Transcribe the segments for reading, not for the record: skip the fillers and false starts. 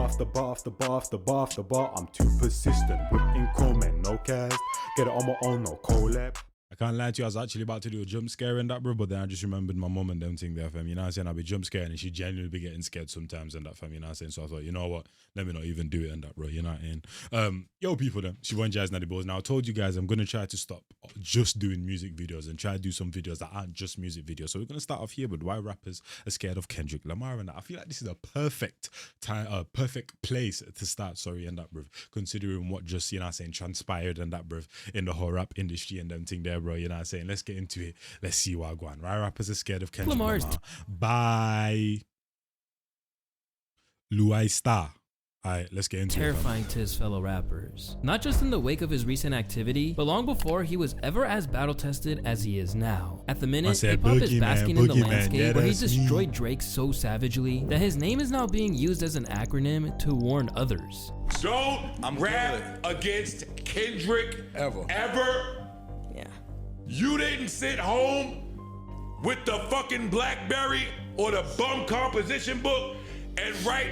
after bar after bar after bar after bar. I'm too persistent with increment, no cast. Get it on my own, no collab. I can't lie to you, I was actually about to do a jump scare in that, bro, but then I just remembered my mum and them thing there, fam. You know what I'm saying? I'll be jump scaring and she genuinely be getting scared sometimes and that, fam. You know what I'm saying? So I thought, you know what? Let me not even do it and that, bro. You know what I mean? Yo, people, then. She won Njies Natty Balls. Now, I told you guys I'm going to try to stop just doing music videos and try to do some videos that aren't just music videos. So we're going to start off here with why rappers are scared of Kendrick Lamar and that. I feel like this is a perfect time, perfect place to start, and that, bro. Considering what just, you know what I'm saying, transpired and that, bro, in the whole rap industry and them thing there, bro. You know what I'm saying? Let's get into it. Let's see what I go on. Why rappers are scared of Kendrick Lamar. By Louis Star. Alright, let's get into terrifying to his fellow rappers. Not just in the wake of his recent activity, but long before he was ever as battle-tested as he is now. At the minute, hip-hop is basking in the landscape where he destroyed Drake so savagely that his name is now being used as an acronym to warn others. Don't rap against Kendrick ever. Yeah. You didn't sit home with the fucking BlackBerry or the bum composition book and write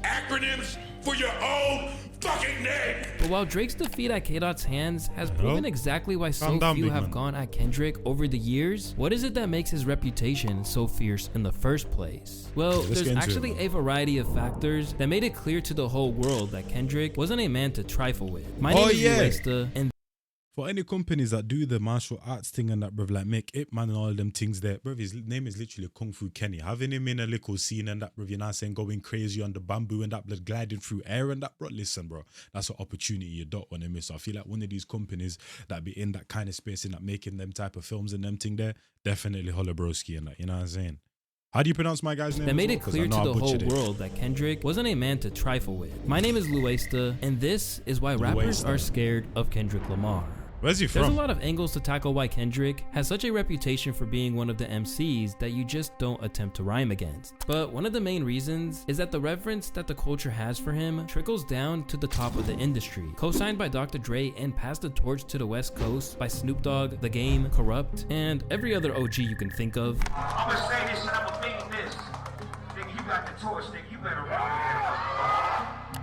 acronyms for your own fucking name. But while Drake's defeat at K-Dot's hands has proven exactly why so few have gone at Kendrick over the years, what is it that makes his reputation so fierce in the first place? Well, there's actually a variety of factors that made it clear to the whole world that Kendrick wasn't a man to trifle with. My name is Luesta, and for any companies that do the martial arts thing and that, bruv, like make Ip Man and all them things there, bruv, his name is literally Kung Fu Kenny. Having him in a little scene and that, bruv, you know what I'm saying, going crazy on the bamboo and that, blood gliding through air and that, bro, listen, bro, that's an opportunity you don't want to miss. So I feel like one of these companies that be in that kind of space and that making them type of films and them thing there, definitely Holla Broski and that, you know what I'm saying? How do you pronounce my guy's name? That made it clear to the whole world that Kendrick wasn't a man to trifle with. My name is Luesta, and this is why rappers are scared of Kendrick Lamar. Where's he from? There's a lot of angles to tackle why Kendrick has such a reputation for being one of the MCs that you just don't attempt to rhyme against. But one of the main reasons is that the reverence that the culture has for him trickles down to the top of the industry. Co-signed by Dr. Dre and passed the torch to the West Coast by Snoop Dogg, The Game, Corrupt, and every other OG you can think of. I'ma say this and I'ma mean this. Nigga, you got the torch, nigga, you better run.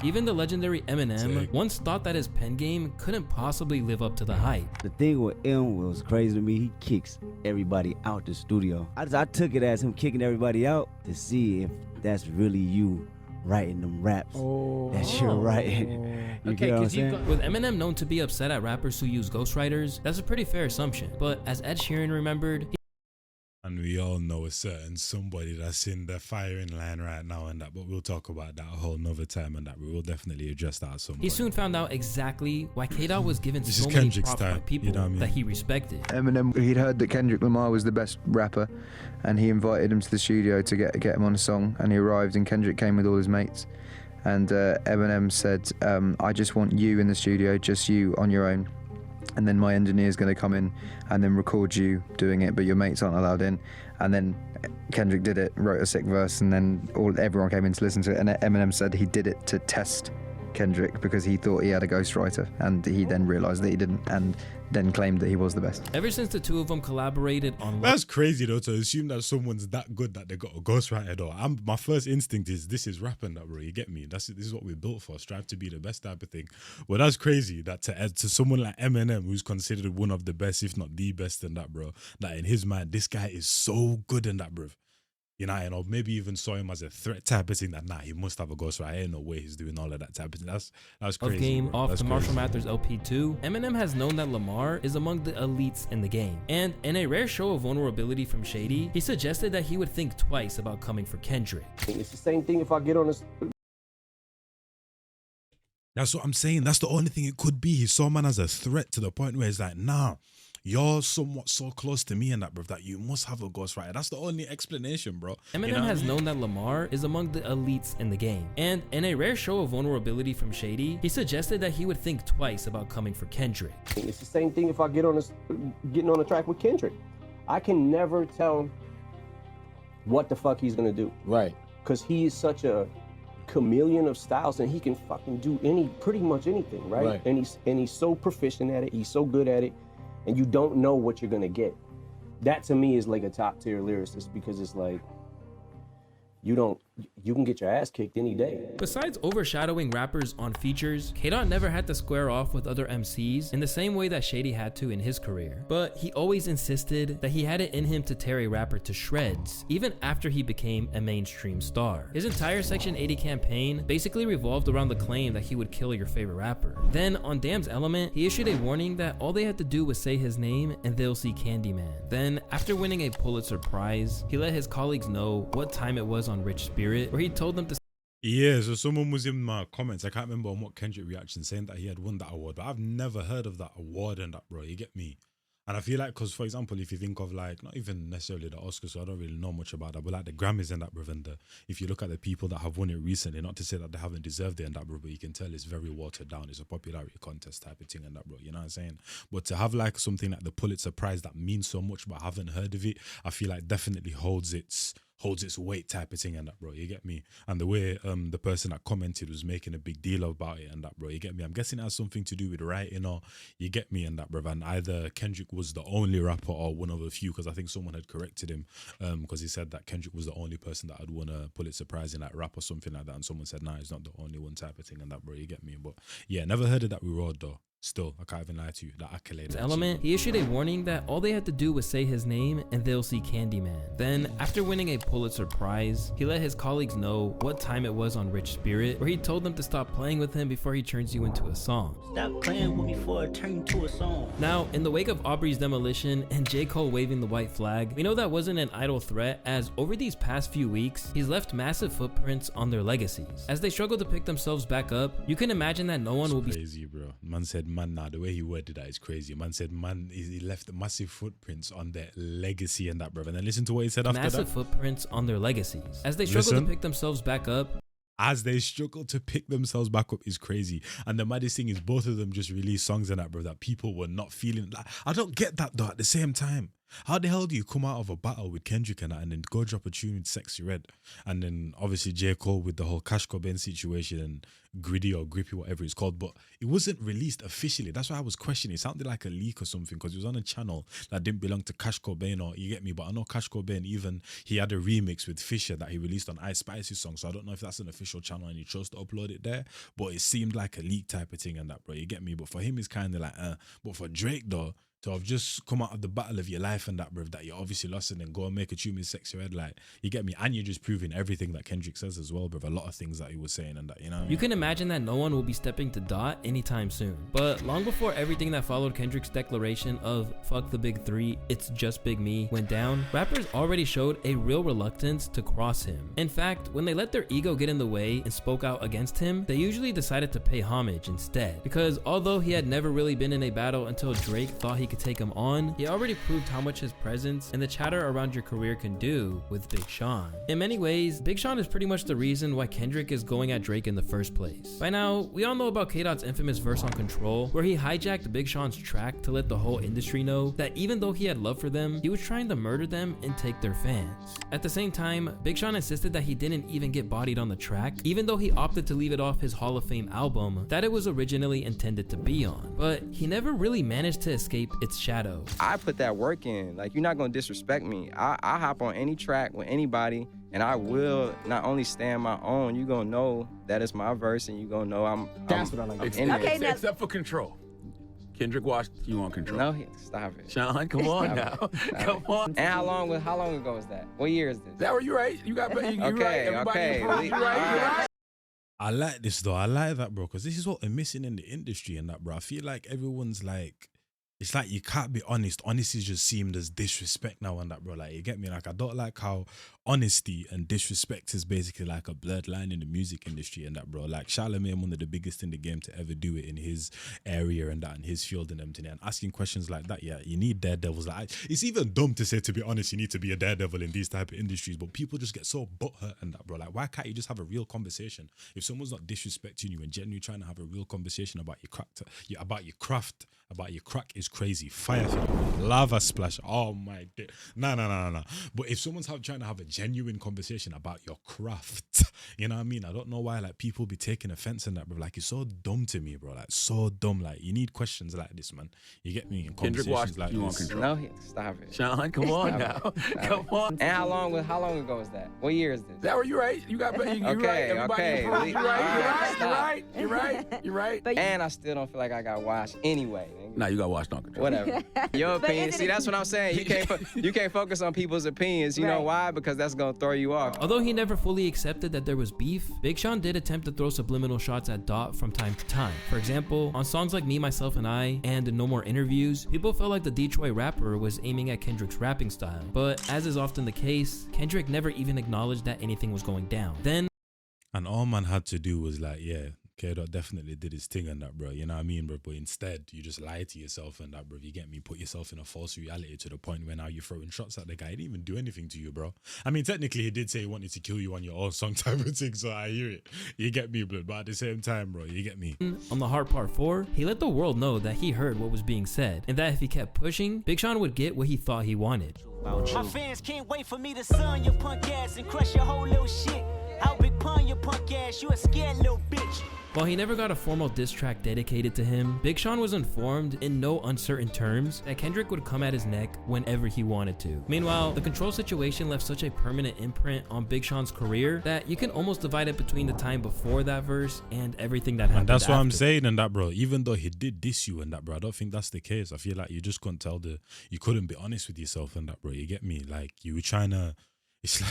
Even the legendary Eminem once thought that his pen game couldn't possibly live up to the hype. The thing with M was crazy to me. He kicks everybody out the studio. I took it as him kicking everybody out to see if that's really you writing them raps that you're writing. You get what I'm saying? With Eminem known to be upset at rappers who use ghostwriters, that's a pretty fair assumption. But as Ed Sheeran remembered, and we all know a certain somebody that's in the firing line right now and that, but we'll talk about that a whole nother time and that we will definitely address that at some point. He soon found out exactly why K-Dot was given so many props by people, you know what I mean, that he respected. Eminem, he'd heard that Kendrick Lamar was the best rapper and he invited him to the studio to get him on a song, and he arrived and Kendrick came with all his mates, and Eminem said, I just want you in the studio, just you on your own. And then my engineer's going to come in and then record you doing it, but your mates aren't allowed in. And then Kendrick did it, wrote a sick verse, and then everyone came in to listen to it. And Eminem said he did it to test Kendrick because he thought he had a ghostwriter, and he then realized that he didn't, and then claimed that he was the best. Ever since the two of them collaborated on... That's crazy though, to assume that someone's that good that they got a ghostwriter though. My first instinct is this is rapping that, bro, you get me? This is what we're built for, strive to be the best type of thing. Well, that's crazy that to someone like Eminem, who's considered one of the best, if not the best in that, bro, that in his mind, this guy is so good in that, bro. You know, maybe even saw him as a threat type of thing that, nah, he must have a ghostwriter. Ain't no way he's doing all of that type of thing. That's crazy. Of Game, bro. off That's the crazy. Marshall Mathers LP2, Eminem has known that Lamar is among the elites in the game. And in a rare show of vulnerability from Shady, he suggested that he would think twice about coming for Kendrick. It's the same thing if I get on this. That's what I'm saying. That's the only thing it could be. He saw man as a threat to the point where he's like, nah, you're somewhat so close to me and that, bro, that you must have a ghostwriter. That's the only explanation, bro. Eminem has known that Lamar is among the elites in the game. And in a rare show of vulnerability from Shady, he suggested that he would think twice about coming for Kendrick. It's the same thing if I get on this, getting on the track with Kendrick. I can never tell what the fuck he's gonna do. Right. Because he is such a chameleon of styles and he can fucking do pretty much anything, right? And he's so proficient at it, he's so good at it, and you don't know what you're gonna get. That to me is like a top tier lyricist, because it's like you don't you can get your ass kicked any day. Besides overshadowing rappers on features, K-Dot never had to square off with other MCs in the same way that Shady had to in his career. But he always insisted that he had it in him to tear a rapper to shreds, even after he became a mainstream star. His entire Section 80 campaign basically revolved around the claim that he would kill your favorite rapper. Then on Damn's Element, he issued a warning that all they had to do was say his name and they'll see Candyman. Then, after winning a Pulitzer Prize, he let his colleagues know what time it was on Rich Spirit, where he told them to Yeah, so someone was in my comments, I can't remember on what Kendrick reaction, saying that he had won that award, but I've never heard of that award and that, bro, you get me? And I feel like, because for example, if you think of like, not even necessarily the Oscars, so I don't really know much about that, but like the Grammys and that, bro, and if you look at the people that have won it recently, not to say that they haven't deserved it and that, bro, but you can tell it's very watered down. It's a popularity contest type of thing and that, bro, you know what I'm saying? But to have like something like the Pulitzer Prize that means so much, but I haven't heard of it, I feel like definitely holds its weight type of thing and that, bro, you get me? And the way the person that commented was making a big deal about it and that, bro, you get me? I'm guessing it has something to do with writing, or you get me, and that, bro. And either Kendrick was the only rapper or one of a few, because I think someone had corrected him because he said that Kendrick was the only person that had won a Pulitzer Prize in like rap or something like that, and someone said, nah, he's not the only one type of thing and that, bro, you get me? But yeah, never heard of that reward though. Still, I can't even lie to you, that accolade. Element, he issued a warning that all they had to do was say his name and they'll see Candyman. Then, after winning a Pulitzer Prize, he let his colleagues know what time it was on Rich Spirit, where he told them to stop playing with him before he turns you into a song. Stop playing with me before I turn to a song. Now, in the wake of Aubrey's demolition and J. Cole waving the white flag, we know that wasn't an idle threat, as over these past few weeks, he's left massive footprints on their legacies. As they struggle to pick themselves back up, you can imagine that no one will be crazy, bro. Man said, man, nah, the way he worded that is crazy. Man said, man, he left massive footprints on their legacy and that, bro. And then listen to what he said after that. Massive footprints on their legacies. As they struggle to pick themselves back up. As they struggle to pick themselves back up is crazy. And the maddest thing is both of them just released songs and that, bro, that people were not feeling. Like, I don't get that though at the same time. How the hell do you come out of a battle with Kendrick and that and then go drop a tune with Sexy Red? And then obviously J. Cole with the whole Cash Cobain situation and Gritty or Grippy, whatever it's called. But it wasn't released officially. That's why I was questioning. It sounded like a leak or something because it was on a channel that didn't belong to Cash Cobain, or you get me? But I know Cash Cobain, even he had a remix with Fisher that he released on Ice Spicy's song. So I don't know if that's an official channel and he chose to upload it there. But it seemed like a leak type of thing and that, bro. You get me? But for him, it's kind of like, But for Drake, though, to have just come out of the battle of your life and that, bro, that you obviously lost and then go and make a tune with Sexy Red, like, you get me? And you're just proving everything that Kendrick says as well, bro. A lot of things that he was saying and that, you know? You can imagine that no one will be stepping to Dot anytime soon. But long before everything that followed Kendrick's declaration of fuck the big three, it's just Big Me went down, rappers already showed a real reluctance to cross him. In fact, when they let their ego get in the way and spoke out against him, they usually decided to pay homage instead. Because although he had never really been in a battle until Drake thought he could take him on, he already proved how much his presence and the chatter around your career can do with Big Sean. In many ways, Big Sean is pretty much the reason why Kendrick is going at Drake in the first place. By now, we all know about K-Dot's infamous verse on Control, where he hijacked Big Sean's track to let the whole industry know that even though he had love for them, he was trying to murder them and take their fans. At the same time, Big Sean insisted that he didn't even get bodied on the track, even though he opted to leave it off his Hall of Fame album that it was originally intended to be on. But he never really managed to escape its shadow. I put that work in. Like, you're not gonna disrespect me. I hop on any track with anybody, and I will not only stand my own. You gonna know that it's my verse, and you gonna know That's what I like. Except for Control. Kendrick watched you on Control. No, stop it. Sean, come on now. Come on. And how long ago was that? What year is this? That were you right? You got you okay, right. Okay. You right. I like this though. I like that, bro, because this is what we're missing in the industry and that, bro. I feel like everyone's like, it's like you can't be honest. Honesty just seemed as disrespect now and that, bro. Like, you get me? Like, I don't like how honesty and disrespect is basically like a blurred line in the music industry and that, bro. Like, Charlamagne, one of the biggest in the game to ever do it in his area and that, in his field and everything. And asking questions like that, yeah, you need daredevils. Like, it's even dumb to say, to be honest, you need to be a daredevil in these type of industries, but people just get so butthurt and that, bro. Like, why can't you just have a real conversation? If someone's not disrespecting you and genuinely trying to have a real conversation about your craft, about your crack, is is crazy. Fire thing, lava splash. Oh my dick. Nah. But if someone's trying to have a genuine conversation about your craft, you know what I mean? I don't know why like people be taking offense in that, bro. Like it's so dumb to me, bro. Like so dumb. Like you need questions like this, man. You get me? In Kendrick conversations watched like you on this. Control. No, stop it. Sean, come on now. Come on. And how long ago was that? What year is this? That were you right? You got you Okay, right. Everybody okay. approved. You're right. Stop. You're right. And I still don't feel like I got washed anyway. Nigga. Nah, you got watched on Control. Whatever. Your opinion. See, that's what I'm saying. You can't focus on people's opinions. You know why? Because that's gonna throw you off. Although he never fully accepted that there was beef, Big Sean did attempt to throw subliminal shots at Dot from time to time. For example, on songs like Me, Myself, and I and No More Interviews, people felt like the Detroit rapper was aiming at Kendrick's rapping style. But as is often the case, Kendrick never even acknowledged that anything was going down. Then, And all man had to do was like, yeah, K-Dot definitely did his thing and that, bro. You know what I mean, bro? But instead, you just lie to yourself and that, bro. You get me? Put yourself in a false reality to the point where now you're throwing shots at the guy. He didn't even do anything to you, bro. I mean, technically, he did say he wanted to kill you on your own song type of thing, so I hear it. You get me, blood. But at the same time, bro, you get me? on the Hard Part 4, he let the world know that he heard what was being said, and that if he kept pushing, Big Sean would get what he thought he wanted. My fans can't wait for me to sun your punk ass and crush your whole little shit. How big pun your punk ass, you a scared little bitch. While he never got a formal diss track dedicated to him, Big Sean was informed in no uncertain terms that Kendrick would come at his neck whenever he wanted to. Meanwhile, the Control situation left such a permanent imprint on Big Sean's career that you can almost divide it between the time before that verse and everything that happened. And that's after. what I'm saying and that, bro. Even though he did diss you and that, bro, I don't think that's the case. I feel like you just couldn't you couldn't be honest with yourself and that, bro. You get me? Like you were trying to, it's like,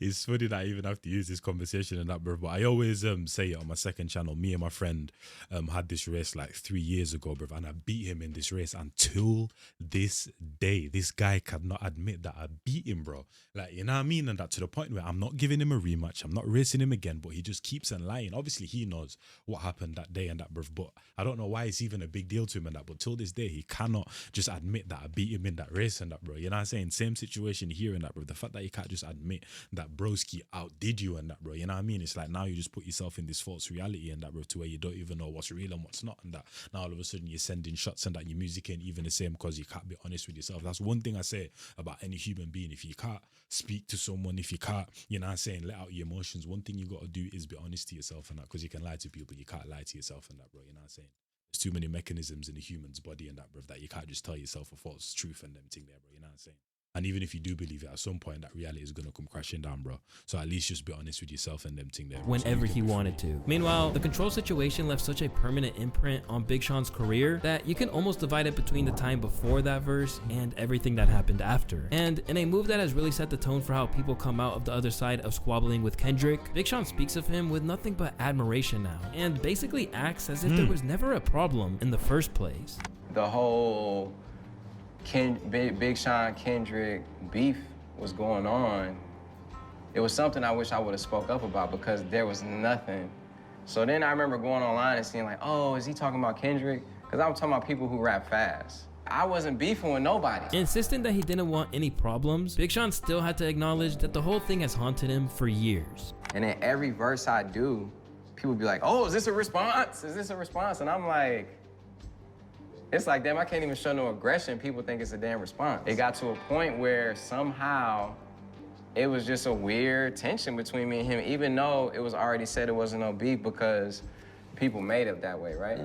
it's funny that I even have to use this conversation and that, bro. But I always say it on my second channel. Me and my friend had this race like 3 years ago, bro, and I beat him in this race. Until this day, this guy cannot admit that I beat him, bro. Like, you know what I mean? And that to the point where I'm not giving him a rematch. I'm not racing him again, but he just keeps on lying. Obviously, he knows what happened that day and that, bro. But I don't know why it's even a big deal to him and that. But till this day, he cannot just admit that I beat him in that race and that, bro. You know what I'm saying? Same situation here and that, bro. The fact that he can't just admit that broski outdid you and that, bro. You know what I mean? It's like now you just put yourself in this false reality and that, bro, to where you don't even know what's real and what's not and that. Now all of a sudden you're sending shots and that your music ain't even the same because you can't be honest with yourself. That's one thing I say about any human being. If you can't speak to someone, if you can't, you know what I'm saying, let out your emotions, one thing you got to do is be honest to yourself and that, because you can lie to people, you can't lie to yourself and that, bro. You know what I'm saying? There's too many mechanisms in the human's body and that, bro, that you can't just tell yourself a false truth and them thing there, bro. You know what I'm saying? And even if you do believe it, at some point that reality is going to come crashing down, bro. So at least just be honest with yourself and them thing there. Whenever he wanted to. Meanwhile, the Control situation left such a permanent imprint on Big Sean's career that you can almost divide it between the time before that verse and everything that happened after. And in a move that has really set the tone for how people come out of the other side of squabbling with Kendrick, Big Sean speaks of him with nothing but admiration now, and basically acts as if there was never a problem in the first place. The whole Big Sean Kendrick beef was going on. It was something I wish I would have spoke up about because there was nothing. So then I remember going online and seeing like, oh, is he talking about Kendrick? Because I was talking about people who rap fast. I wasn't beefing with nobody. Insisting that he didn't want any problems, Big Sean still had to acknowledge that the whole thing has haunted him for years. And in every verse I do, people be like, oh, is this a response? Is this a response? And I'm like, it's like, damn, I can't even show no aggression. People think it's a damn response. It got to a point where somehow it was just a weird tension between me and him, even though it was already said it wasn't no beef because people made it that way, right?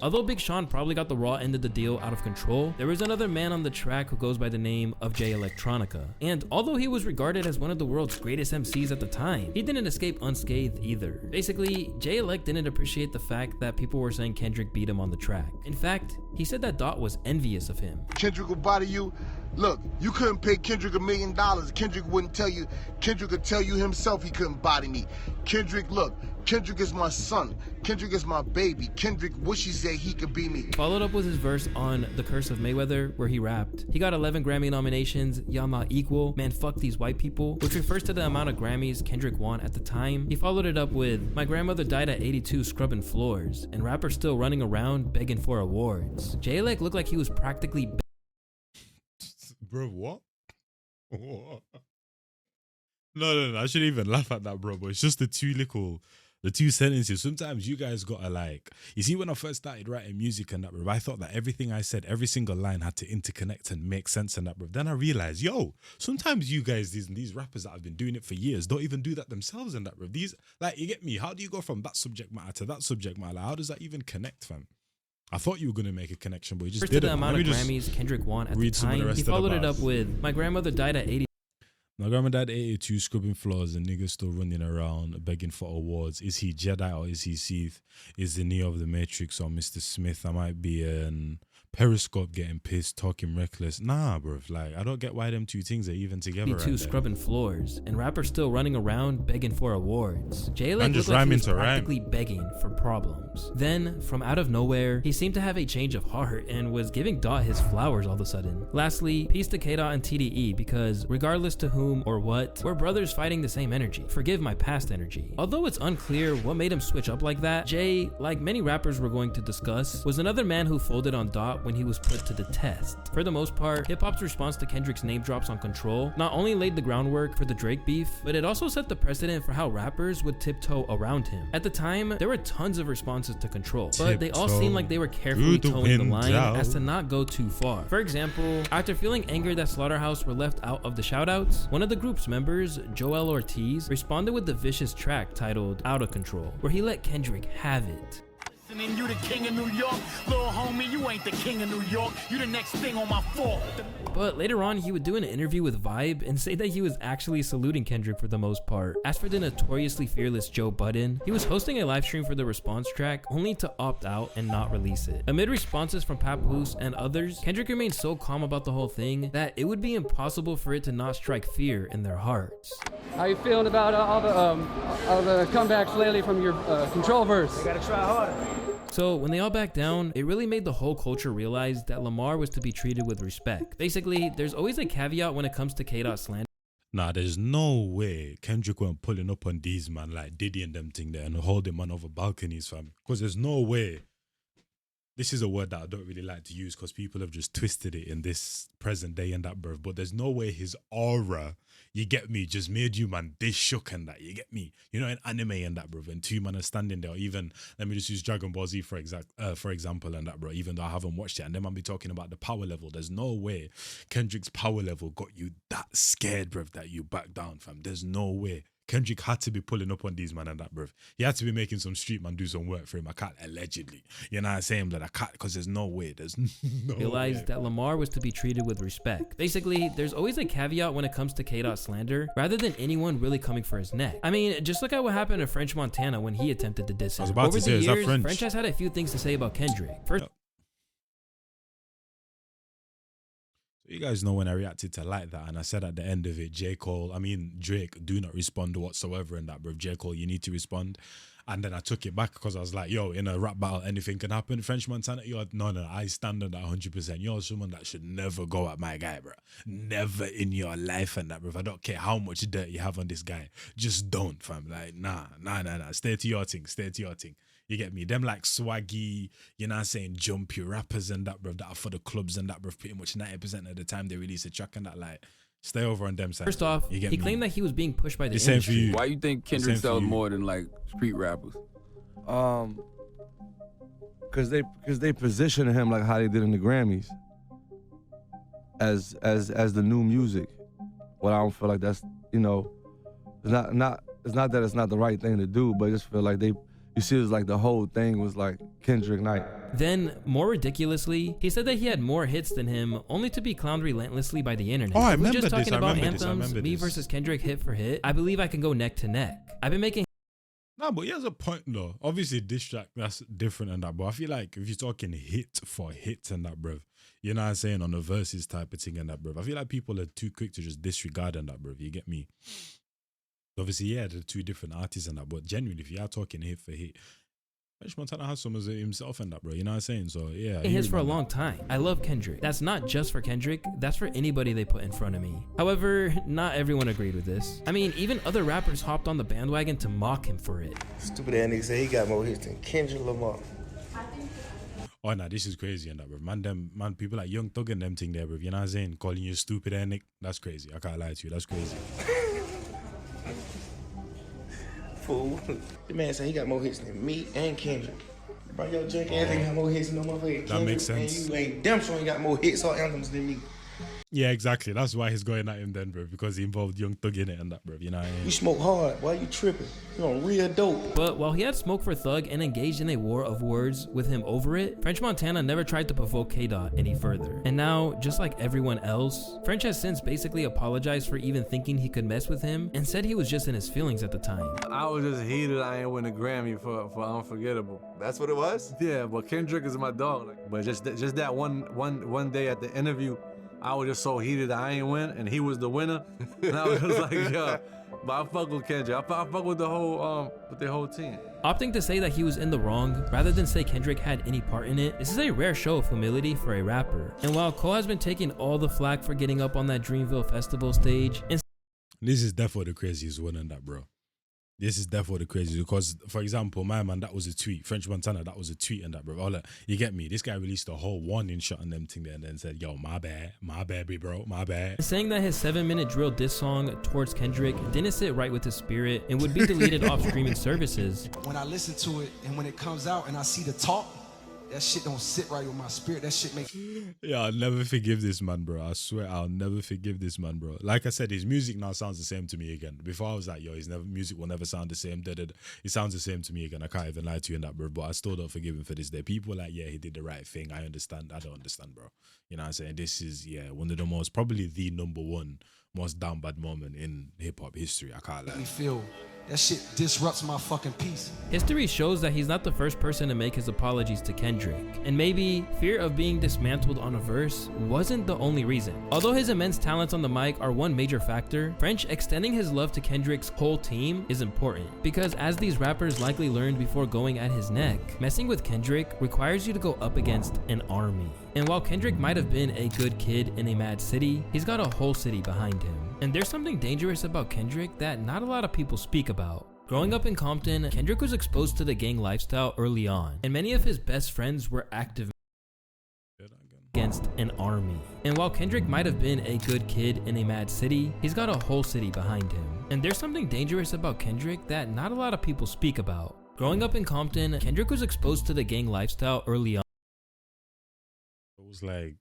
Although Big Sean probably got the raw end of the deal out of Control, there was another man on the track who goes by the name of Jay Electronica. And although he was regarded as one of the world's greatest MCs at the time, he didn't escape unscathed either. Basically, Jay Elect didn't appreciate the fact that people were saying Kendrick beat him on the track. In fact, he said that Dot was envious of him. Kendrick will body you. Look, you couldn't pay Kendrick $1 million. Kendrick wouldn't tell you. Kendrick could tell you himself he couldn't body me. Kendrick, look, Kendrick is my son. Kendrick is my baby. Kendrick wishes that he could be me. Followed up with his verse on The Curse of Mayweather, where he rapped, he got 11 Grammy nominations, y'all not equal, man fuck these white people, which refers to the amount of Grammys Kendrick won at the time. He followed it up with, my grandmother died at 82 scrubbing floors, and rappers still running around begging for awards. J-Leg looked like he was practically Bro, what? What? No, I shouldn't even laugh at that, bro. But it's just the two little The two sentences. Sometimes you guys gotta like. You see, when I first started writing music and that, bro, I thought that everything I said, every single line had to interconnect and make sense and that, bro. Then I realized, yo, sometimes you guys, these rappers that have been doing it for years, don't even do that themselves and that, bro. These, like, you get me? How do you go from that subject matter to that subject matter? Like, how does that even connect, fam? I thought you were gonna make a connection, but you just didn't. The amount of Grammys Kendrick won at the time, he followed it up with, my grandmother died at 80. My grandma died at 82, scrubbing floors, and niggas still running around begging for awards. Is he Jedi or is he Sith? Is the Neo of the Matrix or Mr. Smith? I might be an Periscope getting pissed, talking reckless. Nah, bro. Like, I don't get why them two things are even together. Right, scrubbing floors, and rappers still running around begging for awards. Jay like just looked like he was rhyming to practically begging for problems. Then, from out of nowhere, he seemed to have a change of heart and was giving Dot his flowers all of a sudden. Lastly, peace to K-Dot and TDE, because regardless to whom or what, we're brothers fighting the same energy. Forgive my past energy. Although it's unclear what made him switch up like that, Jay, like many rappers we're going to discuss, was another man who folded on Dot when he was put to the test. For the most part, hip-hop's response to Kendrick's name drops on Control not only laid the groundwork for the Drake beef, but it also set the precedent for how rappers would tiptoe around him. At the time, there were tons of responses to Control, but they all seemed like they were carefully towing the line as to not go too far. For example, after feeling angered that Slaughterhouse were left out of the shoutouts, one of the group's members, Joel Ortiz, responded with the vicious track titled Out of Control, where he let Kendrick have it. And you the king of New York, little homie, you ain't the king of New York, you the next thing on my fork. But later on, he would do an interview with Vibe and say that he was actually saluting Kendrick for the most part. As for the notoriously fearless Joe Budden, he was hosting a live stream for the response track only to opt out and not release it. Amid responses from Papoose and others, Kendrick remained so calm about the whole thing that it would be impossible for it to not strike fear in their hearts. How you feeling about all the comebacks lately from your Control verse? You gotta try harder. So when they all backed down, it really made the whole culture realize that Lamar was to be treated with respect. Basically, there's always a caveat when it comes to K-Dot slander. Nah, there's no way Kendrick went pulling up on these man like Diddy and them thing there and holding man over balconies, fam. Because there's no way. This is a word that I don't really like to use because people have just twisted it in this present day and that, bruv. But there's no way his aura, you get me, just made you, man, this shook and that, you get me? You know, in anime and that, bruv, and two man are standing there, or even, let me just use Dragon Ball Z for example and that, bro, even though I haven't watched it, and then I'll be talking about the power level. There's no way Kendrick's power level got you that scared, bruv, that you back down, fam. There's no way. Kendrick had to be pulling up on these man and that, bruv. He had to be making some street man do some work for him. I can't, allegedly. You know what I'm saying? But I can't, because there's no way. There's no realized that Lamar was to be treated with respect. Basically, there's always a caveat when it comes to K-Dot slander, rather than anyone really coming for his neck. I mean, just look at what happened to French Montana when he attempted to diss him. I was about Over to say, the is years, that French? French has had a few things to say about Kendrick. First, you guys know when I reacted to like that and I said at the end of it, Drake, do not respond whatsoever in that, bro. J. Cole, you need to respond. And then I took it back because I was like, yo, in a rap battle, anything can happen. French Montana, no, I stand on that 100%. You're someone that should never go at my guy, bro. Never in your life and that, bro. I don't care how much dirt you have on this guy. Just don't, fam. Like, nah. Stay to your thing. You get me? Them like swaggy, you know what I'm saying, jumpy rappers and that, bro, that are for the clubs and that, bro. Pretty much 90% of the time they release a track and that, like, stay over on them side. First off, he claimed that he was being pushed by the same industry. for you. Why you think Kendrick sells more than like street rappers? Because they position him like how they did in the Grammys as the new music. Well, I don't feel like that's, you know, it's not that it's not the right thing to do, but I just feel like you see, it was like the whole thing was like Kendrick night. Then, more ridiculously, he said that he had more hits than him, only to be clowned relentlessly by the internet. Oh, I If we're remember just this. talking I about remember this. anthems, me versus Kendrick hit for hit, I believe I can go neck to neck. I've been making... No, but he has a point though. Obviously, diss track, that's different and that. But I feel like if you're talking hit for hit and that, bruv, you know what I'm saying, on the verses type of thing and that, bruv, I feel like people are too quick to just disregard and that, bruv. You get me? Obviously, yeah, they're two different artists and that. But genuinely, if you are talking hit for hit, French Montana has some as himself and that, bro. You know what I'm saying? So, yeah. his for a long time. I love Kendrick. That's not just for Kendrick. That's for anybody they put in front of me. However, not everyone agreed with this. I mean, even other rappers hopped on the bandwagon to mock him for it. Stupid ass nigga say he got more hits than Kendrick Lamar. Oh, nah, this is crazy and that, bro. Man, people like Young Thug and them thing there, bro. You know what I'm saying? Calling you stupid ass Nick. That's crazy. I can't lie to you. That's crazy. fool. The man said he got more hits than me and Kendrick. Bro, your junk ass ain't got more hits than no motherfucker. That makes sense. And you ain't damn sure ain't got more hits or anthems than me. Yeah, exactly. That's why he's going at him then, bro, because he involved Young Thug in it and that, bro. You know what I mean? You smoke hard. Why you tripping? You on real dope. But while he had smoke for Thug and engaged in a war of words with him over it, French Montana never tried to provoke K-Dot any further. And now, just like everyone else, French has since basically apologized for even thinking he could mess with him and said he was just in his feelings at the time. I was just heated I ain't win a Grammy for Unforgettable. That's what it was? Yeah, but Kendrick is my dog. But just that one day at the interview, I was just so heated I ain't win, and he was the winner. And I was just like, yeah, but I fuck with Kendrick. I fuck with the whole team. Opting to say that he was in the wrong, rather than say Kendrick had any part in it, this is a rare show of humility for a rapper. And while Cole has been taking all the flack for getting up on that Dreamville Festival stage, this is definitely the craziest one in that, bro. This is definitely the craziest because, for example, my man, that was a tweet. French Montana, that was a tweet and that, bro. All that, you get me? This guy released a whole warning shot on them thing there and then said, yo, my bad, bro, my bad. Saying that his 7-minute drill diss song towards Kendrick didn't sit right with his spirit and would be deleted off streaming services. When I listen to it and when it comes out and I see the talk, that shit don't sit right with my spirit. That shit makes... Yeah, I'll never forgive this man, bro. I swear I'll never forgive this man, bro. Like I said, his music now sounds the same to me again. Before I was like, yo, his music will never sound the same. It sounds the same to me again. I can't even lie to you in that, bro. But I still don't forgive him for this day. People are like, yeah, he did the right thing. I understand. I don't understand, bro. You know what I'm saying? This is, yeah, one of the most, probably the #1 most down bad moment in hip-hop history. I can't lie. Me feel that shit disrupts my fucking peace. History shows that he's not the first person to make his apologies to Kendrick. And maybe fear of being dismantled on a verse wasn't the only reason. Although his immense talents on the mic are one major factor, French extending his love to Kendrick's whole team is important. Because as these rappers likely learned before going at his neck, messing with Kendrick requires you to go up against an army. And while Kendrick might have been a good kid in a mad city, he's got a whole city behind him. And there's something dangerous about Kendrick that not a lot of people speak about. Growing up in Compton, Kendrick was exposed to the gang lifestyle early on, and many of his best friends were active against an army. And while Kendrick might have been a good kid in a mad city, he's got a whole city behind him. And there's something dangerous about Kendrick that not a lot of people speak about. Growing up in Compton, Kendrick was exposed to the gang lifestyle early on. It was like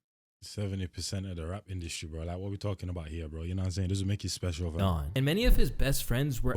70% of the rap industry, bro. Like, what we talking about here, bro? You know what I'm saying? It doesn't make it special. And many of his best friends were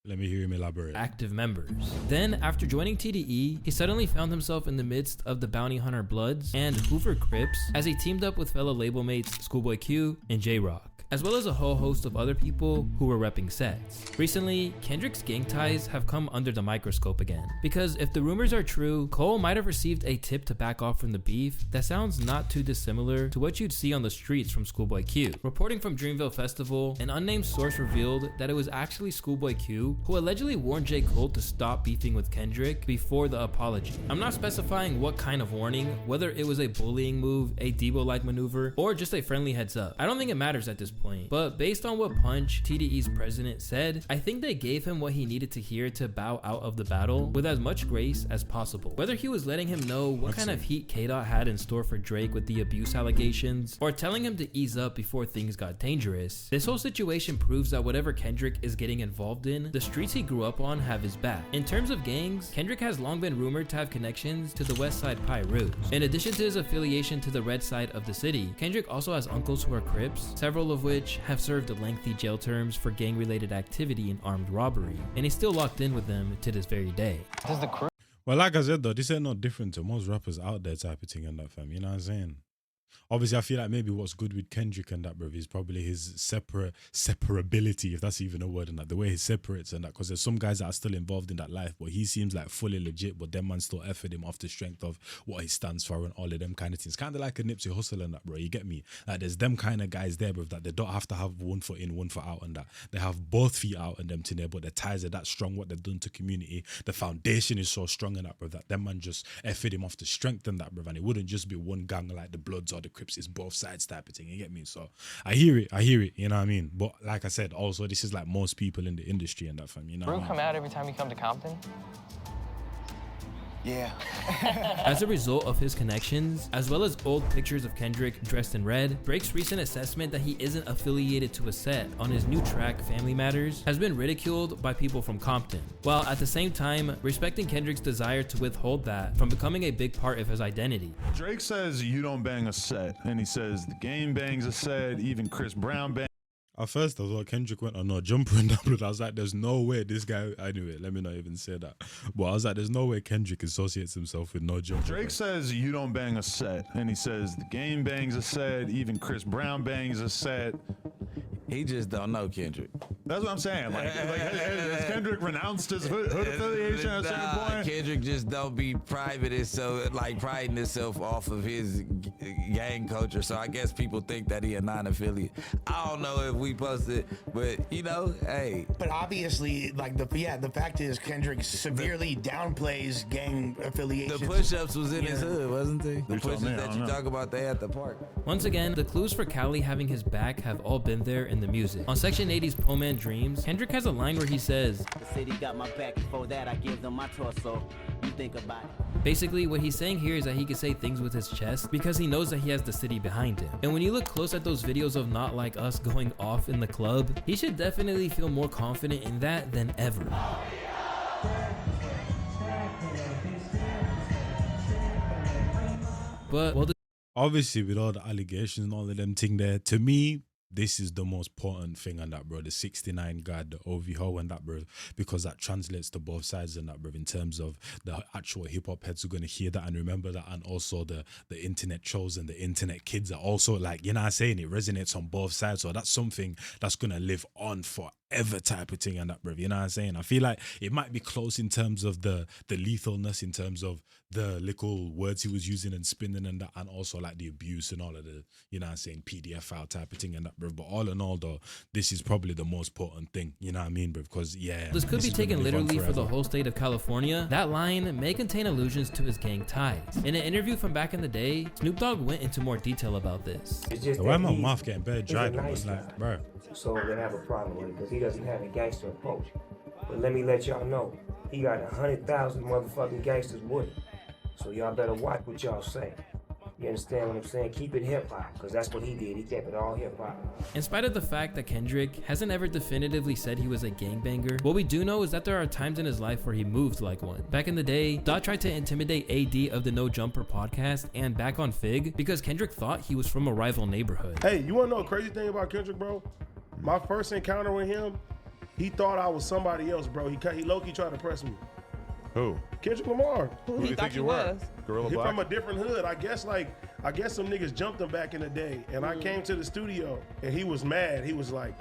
let me hear him elaborate. Active members. Then, after joining TDE, he suddenly found himself in the midst of the Bounty Hunter Bloods and Hoover Crips as he teamed up with fellow label mates Schoolboy Q and J-Rock, as well as a whole host of other people who were repping sets. Recently, Kendrick's gang ties have come under the microscope again, because if the rumors are true, Cole might have received a tip to back off from the beef that sounds not too dissimilar to what you'd see on the streets from Schoolboy Q. Reporting from Dreamville Festival, an unnamed source revealed that it was actually Schoolboy Q who allegedly warned J. Cole to stop beefing with Kendrick before the apology. I'm not specifying what kind of warning, whether it was a bullying move, a Debo-like maneuver, or just a friendly heads up. I don't think it matters at this point, but based on what Punch, TDE's president, said, I think they gave him what he needed to hear to bow out of the battle with as much grace as possible. Whether he was letting him know what kind of heat K-Dot had in store for Drake with the abuse allegations, or telling him to ease up before things got dangerous, this whole situation proves that whatever Kendrick is getting involved in, the streets he grew up on have his back. In terms of gangs, Kendrick has long been rumored to have connections to the West Side Pirates. In addition to his affiliation to the red side of the city, Kendrick also has uncles who are Crips, several of which have served lengthy jail terms for gang-related activity and armed robbery, and he's still locked in with them to this very day. Well, like I said though, this ain't no different to most rappers out there type of thing and that, fam. You know what I'm saying? Obviously, I feel like maybe what's good with Kendrick and that, bro, is probably his separability, if that's even a word, and that the way he separates and that, because there's some guys that are still involved in that life, but he seems like fully legit, but them man still effort him off the strength of what he stands for and all of them kind of things. Kind of like a Nipsey Hussle and that, bro. You get me? Like there's them kind of guys there, bro, that they don't have to have one foot in, one foot out, and that they have both feet out and them to there, but the ties are that strong. What they've done to community, the foundation is so strong in that, bro, that them man just effort him off the strength and that, bro, and it wouldn't just be one gang like the Bloods or the Crips. It's both sides type of thing, you get me? So I hear it, you know what I mean? But like I said, also this is like most people in the industry and that, fam, you know what I mean? Come out every time you come to Compton? Yeah. As a result of his connections, as well as old pictures of Kendrick dressed in red, Drake's recent assessment that he isn't affiliated to a set on his new track Family Matters has been ridiculed by people from Compton, while at the same time respecting Kendrick's desire to withhold that from becoming a big part of his identity. Drake says you don't bang a set, and he says the game bangs a set, even Chris Brown bangs. At first, I was like, Kendrick went on no jumper and that. I was like, there's no way this guy. Anyway, let me not even say that. But I was like, there's no way Kendrick associates himself with no jumper. Drake says you don't bang a set, and he says the game bangs a set, even Chris Brown bangs a set. He just don't know Kendrick. That's what I'm saying. Like has Kendrick renounced his hood affiliation at a certain point? Kendrick just don't be priding himself off of his gang culture. So I guess people think that he a non-affiliate. I don't know if we posted, but you know, hey. But obviously, like the fact is Kendrick severely downplays gang affiliations. The push-ups was in his hood, wasn't they? The push-ups that you talk about, they at the park. Once again, the clues for Cali having his back have all been there in the music. On Section 80's Poe Man Dreams, Kendrick has a line where he says, The city got my back, before that I give them my torso. You think about it. Basically, what he's saying here is that he can say things with his chest because he knows that he has the city behind him. And when you look close at those videos of Not Like Us going off in the club, he should definitely feel more confident in that than ever. But, well, obviously, with all the allegations and all of them thing there, to me, this is the most important thing on that, bro. The 69 guard, the OVO and that, bro, because that translates to both sides and that, bro, in terms of the actual hip-hop heads who are going to hear that and remember that, and also the internet trolls and the internet kids are also like, you know what I'm saying? It resonates on both sides. So that's something that's going to live on forever type of thing and that, bro. You know what I'm saying? I feel like it might be close in terms of the lethalness, in terms of the little words he was using and spinning and that, and also like the abuse and all of the, you know what I'm saying, PDF file type of thing and that, bro. But all in all, though, this is probably the most important thing, you know what I mean, bro? Because, yeah. This could be taken literally for the whole state of California. That line may contain allusions to his gang ties. In an interview from back in the day, Snoop Dogg went into more detail about this. It's just why my mouth getting bad dried? I was like, bro. So they have a problem with it because he doesn't have a gangster approach. But let me let y'all know, he got 100,000 motherfucking gangsters with him. So y'all better watch what y'all say. You understand what I'm saying? Keep it hip-hop, because that's what he did. He kept it all hip-hop. In spite of the fact that Kendrick hasn't ever definitively said he was a gangbanger, what we do know is that there are times in his life where he moved like one. Back in the day, Dot tried to intimidate AD of the No Jumper podcast and Back on Fig because Kendrick thought he was from a rival neighborhood. Hey, you want to know a crazy thing about Kendrick, bro? My first encounter with him, he thought I was somebody else, bro. He low-key tried to press me. Who? Kendrick Lamar. Who do you think you were? Gorilla He Black? from a different hood. I guess some niggas jumped him back in the day. And I came to the studio and he was mad. He was like,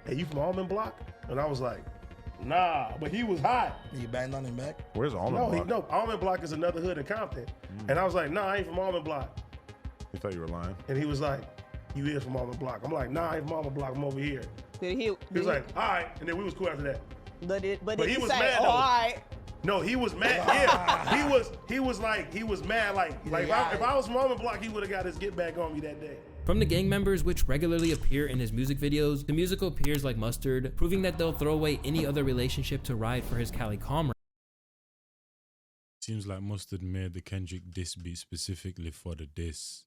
hey, you from Almond Block? And I was like, nah, but he was hot. You banged on him back? Where's Almond Block? No, Almond Block is another hood in Compton. And I was like, nah, I ain't from Almond Block. He thought you were lying. And he was like, you is from Almond Block. I'm like, nah, I ain't from Almond Block, I'm over here. He was like, all right, and then we was cool after that. But he was mad, oh, though. all right. No, he was mad. Yeah, he was mad. Like if I was from Almond Block, he would have got his get back on me that day. From the gang members which regularly appear in his music videos, the musical peers like Mustard, proving that they'll throw away any other relationship to ride for his Cali comrade. Seems like Mustard made the Kendrick diss beat specifically for the diss.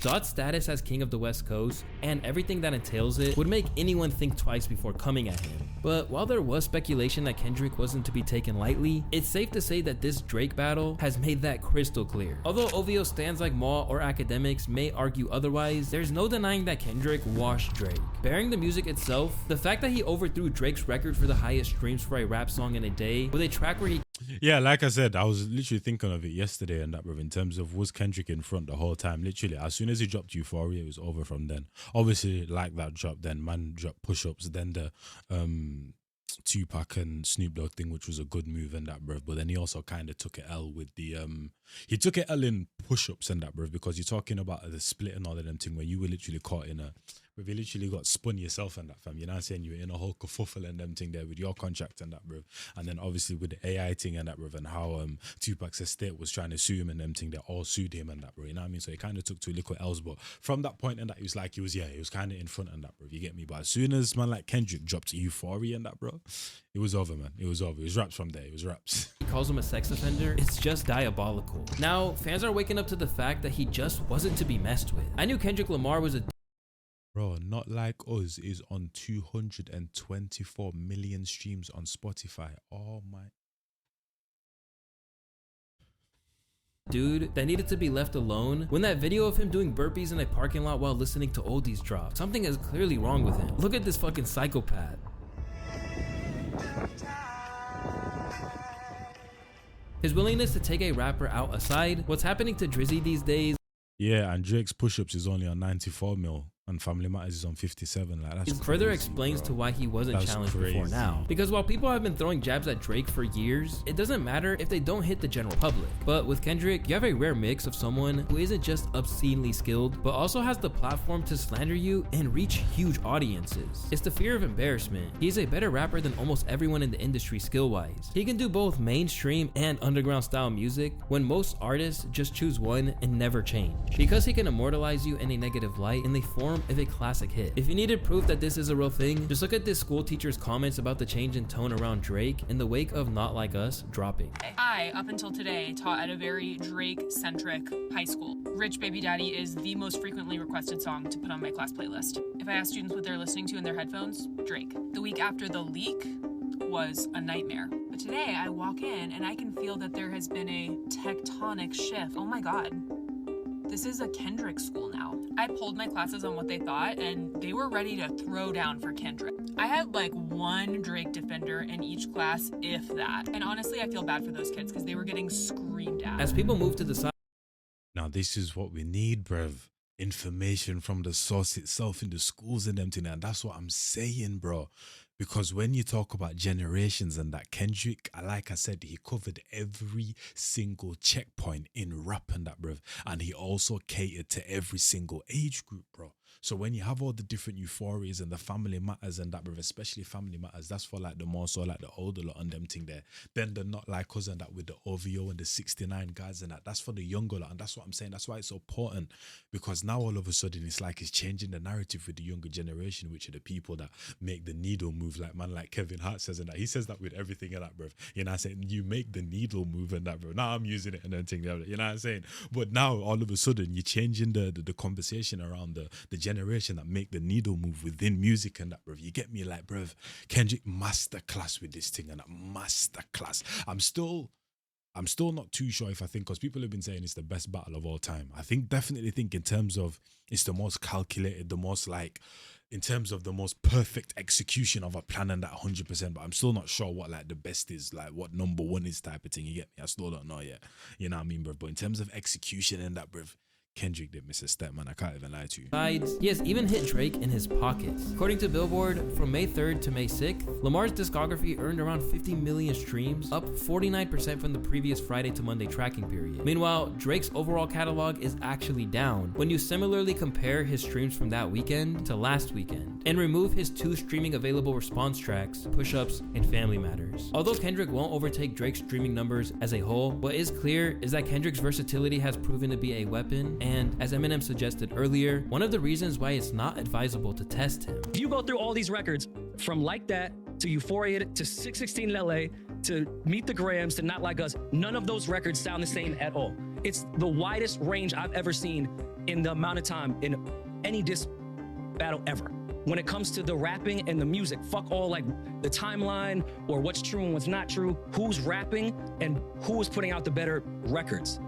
Dot's status as king of the West Coast and everything that entails it would make anyone think twice before coming at him. But while there was speculation that Kendrick wasn't to be taken lightly, it's safe to say that this Drake battle has made that crystal clear. Although OVO stands like Maul or academics may argue otherwise, there's no denying that Kendrick washed Drake. Bearing the music itself, the fact that he overthrew Drake's record for the highest streams for a rap song in a day with a track where he... Yeah, like I said, I was literally thinking of it yesterday and that, bro, in terms of was Kendrick in front the whole time. Literally, as soon as he dropped Euphoria, it was over from then. Obviously, like that drop, then man dropped Push-Ups, then the Tupac and Snoop Dogg thing, which was a good move and that, bro. But then he also kind of took an L with the he took an L in Push-Ups and that, bro, because you're talking about the split and all of them thing where you were literally caught in a But you literally got spun yourself and that, fam. You know what I'm saying? You're in a whole kerfuffle and them thing there with your contract and that, bro. And then obviously with the AI thing and that, bro, and how Tupac's estate was trying to sue him and them thing, they all sued him and that, bro. You know what I mean? So he kind of took two little L's, but from that point and that, he was like, he was kind of in front and that, bro. You get me? But as soon as man like Kendrick dropped Euphoria and that, bro, it was over, man. It was over. It was raps from there. It was raps. He calls him a sex offender. It's just diabolical. Now, fans are waking up to the fact that he just wasn't to be messed with. I knew Kendrick Lamar was a Bro, Not Like Us is on 224 million streams on Spotify. Oh my. dude that needed to be left alone when that video of him doing burpees in a parking lot while listening to oldies dropped. Something is clearly wrong with him. Look at this fucking psychopath. His willingness to take a rapper out aside, what's happening to Drizzy these days. Yeah, and Drake's push-ups is only on 94 mil. And Family Matters is on 57. Like, that's further crazy, explains bro. to why he wasn't That's challenged crazy. before now. Because while people have been throwing jabs at Drake for years, it doesn't matter if they don't hit the general public. But with Kendrick, you have a rare mix of someone who isn't just obscenely skilled, but also has the platform to slander you and reach huge audiences. It's the fear of embarrassment. He's a better rapper than almost everyone in the industry skill-wise. He can do both mainstream and underground style music when most artists just choose one and never change. Because he can immortalize you in a negative light in the form of a classic hit. If you needed proof that this is a real thing, just look at this school teacher's comments about the change in tone around Drake in the wake of Not Like Us dropping. I, up until today, taught at a very Drake-centric high school. Rich Baby Daddy is the most frequently requested song to put on my class playlist. If I ask students what they're listening to in their headphones, Drake. The week after the leak was a nightmare. But today I walk in and I can feel that there has been a tectonic shift. Oh my God. This is a Kendrick school now. I polled my classes on what they thought and they were ready to throw down for Kendrick. I had like one Drake defender in each class, if that. And honestly, I feel bad for those kids because they were getting screamed at. As people move to the side. Now this is what we need, bruv. Information from the source itself in the schools and them thing. And that's what I'm saying, bro. Because when you talk about generations and that, Kendrick, like I said, he covered every single checkpoint in rap and that, bruv. And he also catered to every single age group, bro. So when you have all the different Euphorias and the Family Matters and that, bruv, especially Family Matters, that's for like the more so like the older lot and them thing there. Then the Not Like Us and that with the OVO and the 69 guys and that, that's for the younger lot. And that's what I'm saying. That's why it's so important, because now all of a sudden it's like it's changing the narrative with the younger generation, which are the people that make the needle move, like man like Kevin Hart says and that. He says that with everything and that, bruv. You know what I'm saying? You make the needle move and that, bro. Now I'm using it and then thing, you know what I'm saying? But now all of a sudden you're changing the conversation around the generation that make the needle move within music and that, bruv. You get me? Like, bruv, Kendrick masterclass with this thing and that, masterclass. I'm still not too sure if I think, because people have been saying it's the best battle of all time. I definitely think in terms of it's the most calculated, the most like, in terms of the most perfect execution of a plan and that 100%, but I'm still not sure what like the best is, like what number one is type of thing. You get me? I still don't know yet. You know what I mean, bro? But in terms of execution and that, bruv, Kendrick didn't miss a step, man. I can't even lie to you. Besides, he has even hit Drake in his pockets. According to Billboard, from May 3rd to May 6th, Lamar's discography earned around 50 million streams, up 49% from the previous Friday to Monday tracking period. Meanwhile, Drake's overall catalog is actually down when you similarly compare his streams from that weekend to last weekend, and remove his 2 streaming available response tracks, Push-Ups and Family Matters. Although Kendrick won't overtake Drake's streaming numbers as a whole, what is clear is that Kendrick's versatility has proven to be a weapon, and as Eminem suggested earlier, one of the reasons why it's not advisable to test him. If you go through all these records, from Like That to Euphoria to 616 in LA to Meet the Grams to Not Like Us, none of those records sound the same at all. It's the widest range I've ever seen in the amount of time in any diss battle ever. When it comes to the rapping and the music, fuck all like the timeline or what's true and what's not true, who's rapping and who is putting out the better records.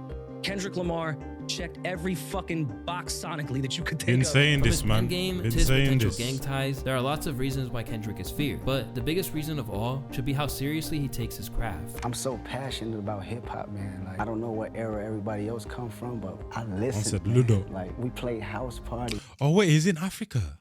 Kendrick Lamar checked every fucking box sonically that you could think Insane of. this, man. Game to his potential gang ties, there are lots of reasons why Kendrick is feared, but the biggest reason of all should be how seriously he takes his craft. I'm so passionate about hip hop, man. Like, I don't know what era everybody else come from, but I listen. Ludo. Like, we play house party. Oh wait, he's in Africa.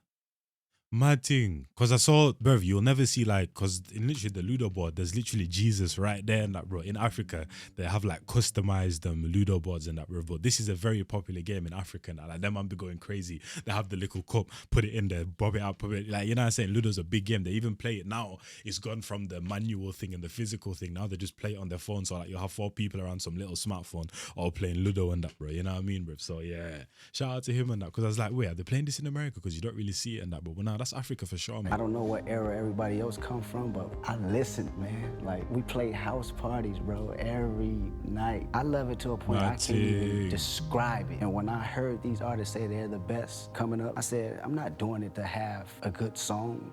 Mad thing, cause I saw, bro, you'll never see like, cause in literally the Ludo board, there's literally Jesus right there and that, bro. In Africa, they have like customized Ludo boards and that, bro. But this is a very popular game in Africa, and like them, I'm be going crazy. They have the little cup, put it in there, bob it out, put it like, you know what I'm saying. Ludo's a big game. They even play it now. It's gone from the manual thing and the physical thing. Now they just play it on their phone. So like you'll have 4 people around some little smartphone all playing Ludo and that, bro. You know what I mean, bro? So yeah, shout out to him and that, because I was like, wait, are they playing this in America? Because you don't really see it and that, but now that's Africa for sure, man. I don't know what era everybody else come from, but I listened, man. Like, we played house parties, bro, every night. I love it to a point I can't even describe it. And when I heard these artists say they're the best coming up, I said, I'm not doing it to have a good song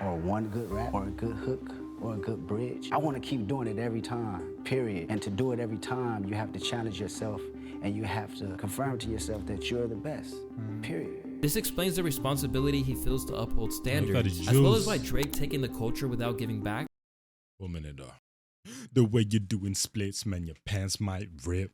or one good rap or a good hook or a good bridge. I want to keep doing it every time, period. And to do it every time, you have to challenge yourself and you have to confirm to yourself that you're the best, period. This explains the responsibility he feels to uphold standards, as well as why Drake taking the culture without giving back. 1 minute though. The way you're doing splits, man, your pants might rip.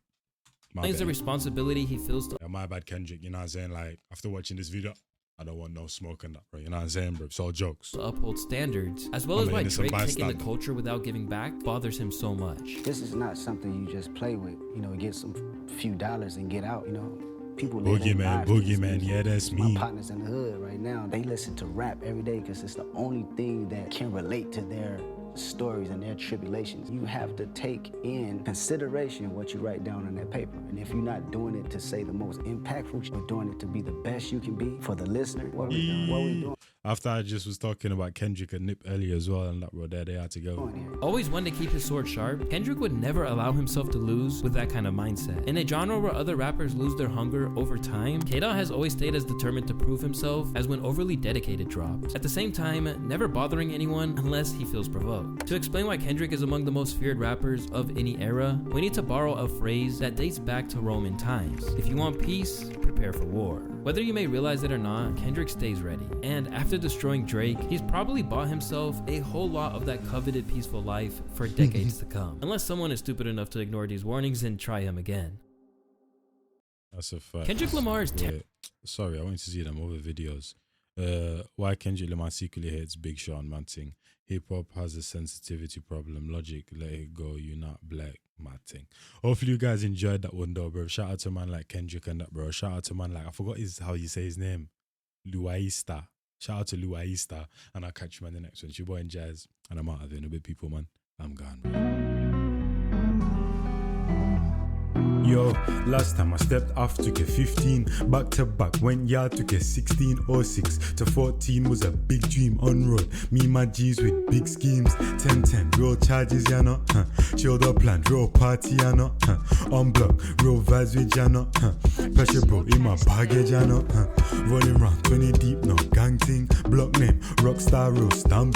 Explains the responsibility he feels to. Yeah, my bad, Kendrick. You know what I'm saying? Like, after watching this video, I don't want no smoke and that, bro. You know what I'm saying, bro? It's all jokes. To uphold standards, as well as why Drake taking the culture without giving back bothers him so much. This is not something you just play with, you know, get some few dollars and get out, you know. People Boogeyman, yeah, that's me. My partners in the hood right now, they listen to rap every day because it's the only thing that can relate to their stories and their tribulations. You have to take in consideration what you write down on that paper. And if you're not doing it to say the most impactful, you're doing it to be the best you can be for the listener, what are we doing? What are we doing? After I just was talking about Kendrick and Nip earlier as well, and that, bro, there they had to go. Always one to keep his sword sharp, Kendrick would never allow himself to lose with that kind of mindset. In a genre where other rappers lose their hunger over time, K-Dot has always stayed as determined to prove himself as when Overly Dedicated drops. At the same time, never bothering anyone unless he feels provoked. To explain why Kendrick is among the most feared rappers of any era, we need to borrow a phrase that dates back to Roman times. If you want peace, prepare for war. Whether you may realize it or not, Kendrick stays ready. And after destroying Drake, he's probably bought himself a whole lot of that coveted peaceful life for decades to come. Unless someone is stupid enough to ignore these warnings and try him again. That's a fact. Kendrick Lamar is sorry, I wanted to see them other videos. Why Kendrick Lamar secretly hates Big Sean Manting. Hip hop has a sensitivity problem. Logic, let it go. You not black, Manting. Hopefully you guys enjoyed that one though, bro. Shout out to man like Kendrick and that, bro. Shout out to man like, I forgot how you say his name. Luaista. Shout out to Luaista. And I'll catch you man the next one. It's your boy Njies. And I'm out of there in a bit, people, man. I'm gone, bro. Yo, last time I stepped off, took a 15. Back to back, went yard, took a 16. 06 to 14 was a big dream on road. Me, my G's with big schemes. 10-10, real charges, ya know. Chilled up plan, real party, ya know. On block, real vibes with ya know. Pressure bro in my baggage, ya know. Rolling round 20 deep, no gang ting. Block name, Rockstar, real stamping.